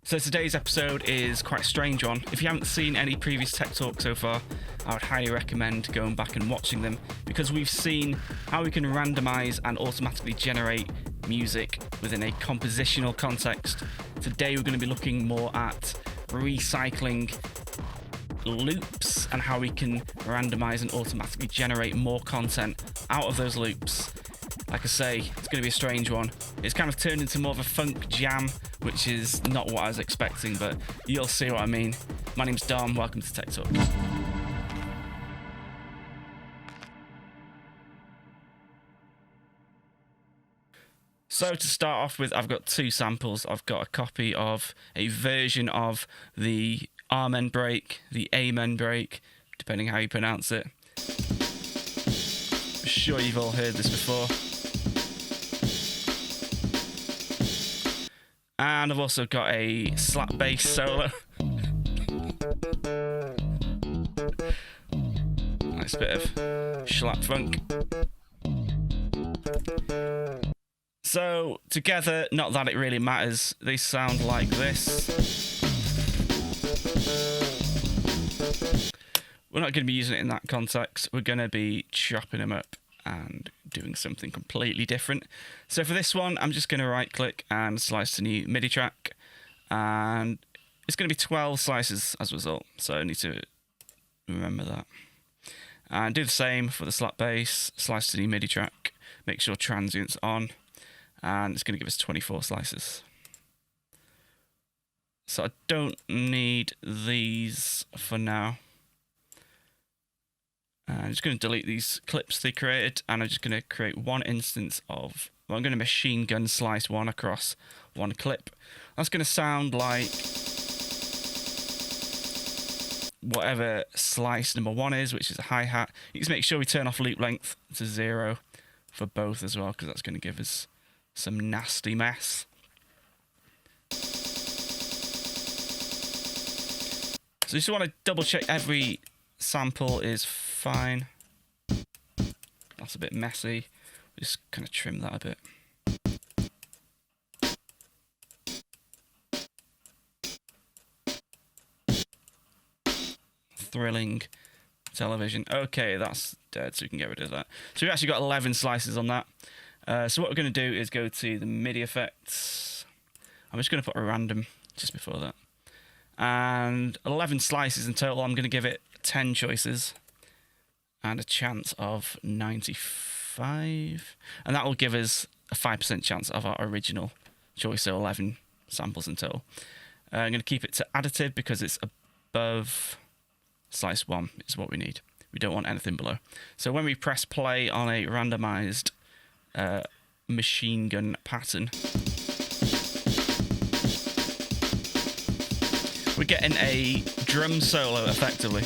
So today's episode is quite a strange one. If you haven't seen any previous Tech Talk so far, I would highly recommend going back and watching them, because we've seen how we can randomize and automatically generate music within a compositional context. Today we're going to be looking more at recycling loops and how we can randomize and automatically generate more content out of those loops. Like I say, it's going to be a strange one. It's kind of turned into more of a funk jam, which is not what I was expecting, but you'll see what I mean. My name's Dom, welcome to Tech Talk. So to start off with, I've got two samples. I've got a copy of a version of the Amen break, the Amen break, depending how you pronounce it. I'm sure you've all heard this before. And I've also got a slap bass solo. Nice bit of slap funk. So together, not that it really matters, they sound like this. We're not going to be using it in that context. We're going to be chopping them up and doing something completely different. So for this one, I'm just going to right click and slice to new MIDI track, and it's going to be 12 slices as a result, so I need to remember that. And do the same for the slap bass, slice to new MIDI track, make sure transient's on, and it's going to give us 24 slices. So I don't need these for now. I'm just going to delete these clips they created, and I'm just going to create one instance of, well, I'm going to machine gun slice one across one clip. That's going to sound like whatever slice number one is, which is a hi-hat. You just make sure we turn off loop length to 0 for both as well, because that's going to give us some nasty mess. So you just want to double check every sample is fine. That's a bit messy. Just kind of trim that a bit. Thrilling television. Okay, that's dead, so we can get rid of that. So we've actually got 11 slices on that. So what we're going to do is go to the MIDI effects. I'm just going to put a random just before that. And 11 slices in total. I'm going to give it 10 choices and a chance of 95, and that will give us a 5% chance of our original choice, so 11 samples in total. I'm going to keep it to additive because it's above slice 1 is what we need. We don't want anything below. So when we press play on a randomized machine gun pattern, we're getting a drum solo effectively.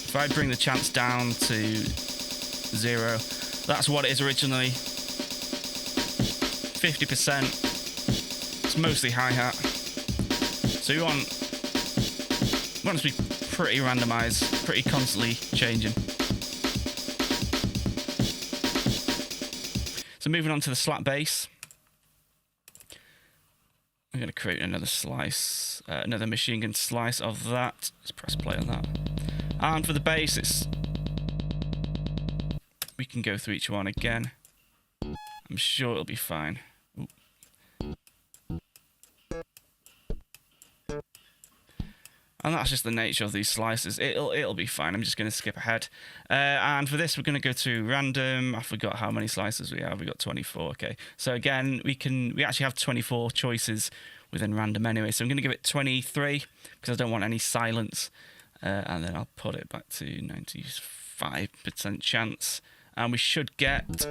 If I bring the chance down to 0, that's what it is originally. 50%. It's mostly hi-hat. So we want it to be pretty randomized, pretty constantly changing. So moving on to the slap bass. I'm going to create another slice, another machine gun slice of that. Let's press play on that. And for the bass, we can go through each one again. I'm sure it'll be fine. Ooh. And that's just the nature of these slices. It'll be fine. I'm just going to skip ahead. And for this, we're going to go to random. I forgot how many slices we have. We got 24. Okay. So again, we actually have 24 choices within random anyway. So I'm going to give it 23 because I don't want any silence. And then I'll put it back to 95% chance. And we should get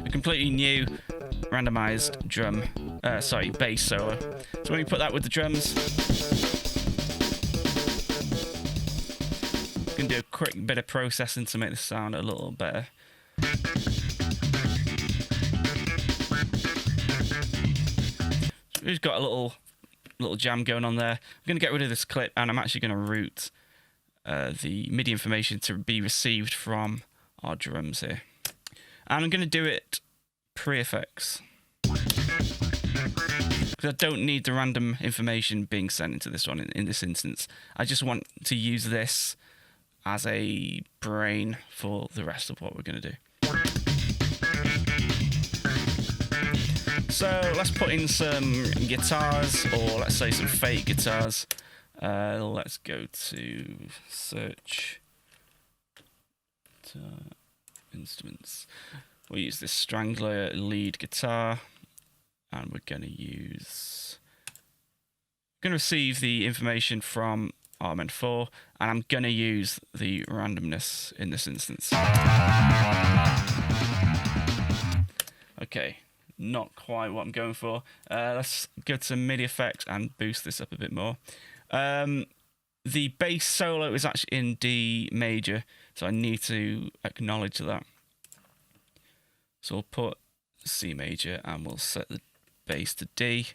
a completely new randomized bass solo. So when we put that with the drums, we can do a quick bit of processing to make the sound a little better. So we've got a little jam going on there. I'm going to get rid of this clip, and I'm actually going to route the MIDI information to be received from our drums here. And I'm going to do it pre-effects. Because I don't need the random information being sent into this one in this instance. I just want to use this as a brain for the rest of what we're going to do. So let's put in some guitars, or let's say some fake guitars. Let's go to search instruments. We'll use this Strangler lead guitar, and we're going to receive the information from Armend4, and I'm going to use the randomness in this instance. Okay, not quite what I'm going for. Let's go to MIDI effects and boost this up a bit more. The bass solo is actually in D major, so I need to acknowledge that. So we'll put C major and we'll set the bass to D,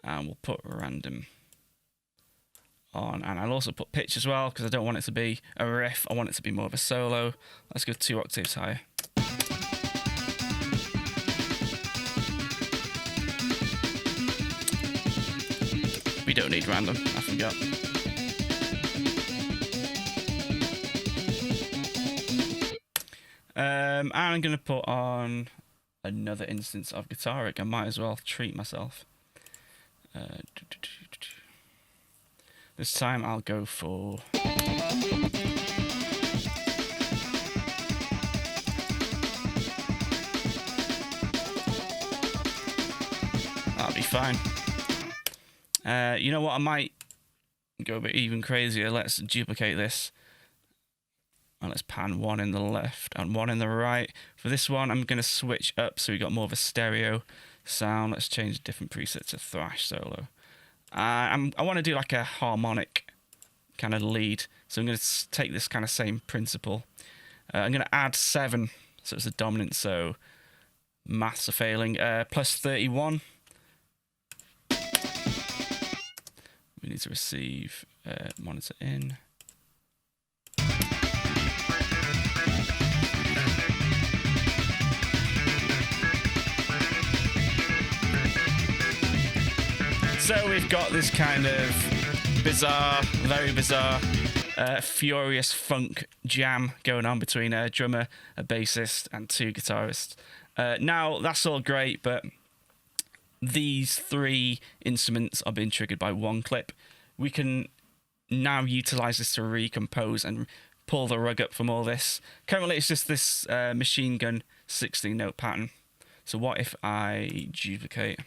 and we'll put random on, and I'll also put pitch as well because I don't want it to be a riff, I want it to be more of a solo. Let's go 2 octaves higher. We don't need random, I forgot. And I'm going to put on another instance of guitar rig. I might as well treat myself. This time I'll go for... That'll be fine. You know what, I might go a bit even crazier. Let's duplicate this. And let's pan 1 in the left and 1 in the right. For this one, I'm going to switch up so we got more of a stereo sound. Let's change a different preset to thrash solo. I want to do like a harmonic kind of lead. So I'm going to take this kind of same principle. I'm going to add 7, so it's a dominant, so maths are failing. Plus 31. We need to receive monitor in. So we've got this kind of bizarre, very bizarre, furious funk jam going on between a drummer, a bassist, and 2 guitarists. Now, that's all great, but these 3 instruments are being triggered by 1 clip. We can now utilize this to recompose and pull the rug up from all this. Currently, it's just this machine gun 16-note pattern. So what if I duplicate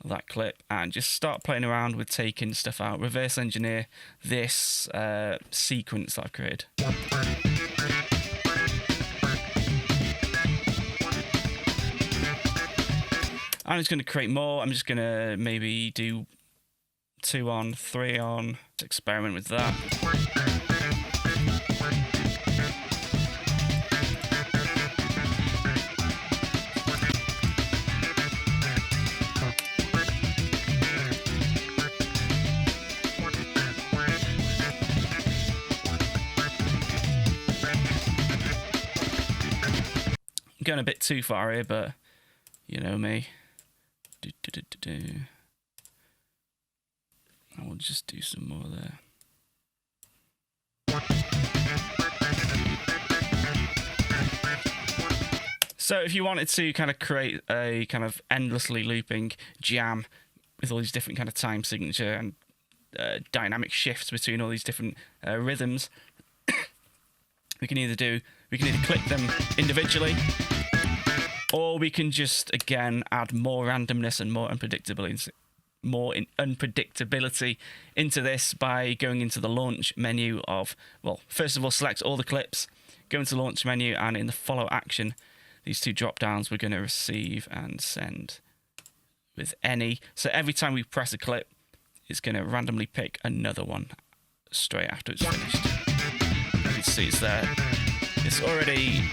that clip and just start playing around with taking stuff out, reverse engineer this sequence that I've created. I'm just going to create more. I'm just going to maybe do 2 on, 3 on, let's experiment with that. Going a bit too far here, but you know me. I will just do some more there. So if you wanted to kind of create a kind of endlessly looping jam with all these different kind of time signature and dynamic shifts between all these different rhythms, we can either click them individually, or we can just again add more randomness and more unpredictability into this by going into the launch menu of, well, first of all, select all the clips, go into the launch menu, and in the follow action, these 2 drop downs, we're going to receive and send with any. So every time we press a clip, it's going to randomly pick another one straight after it's finished. You can see it's there. It's already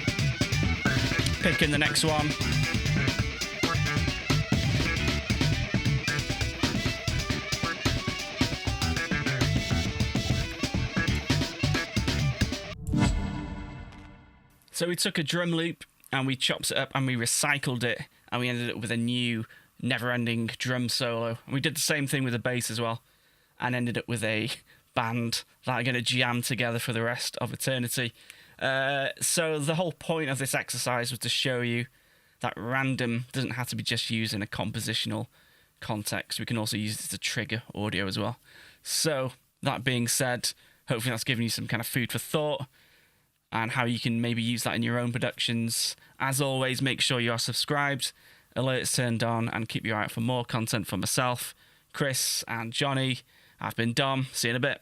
picking the next one. So we took a drum loop and we chopped it up and we recycled it, and we ended up with a new never-ending drum solo. And we did the same thing with the bass as well, and ended up with a band that are going to jam together for the rest of eternity. So the whole point of this exercise was to show you that random doesn't have to be just used in a compositional context. We can also use it to trigger audio as well. So that being said, hopefully that's given you some kind of food for thought and how you can maybe use that in your own productions. As always, make sure you are subscribed, alerts turned on, and keep your eye out for more content from myself, Chris, and Johnny. I've been Dom. See you in a bit.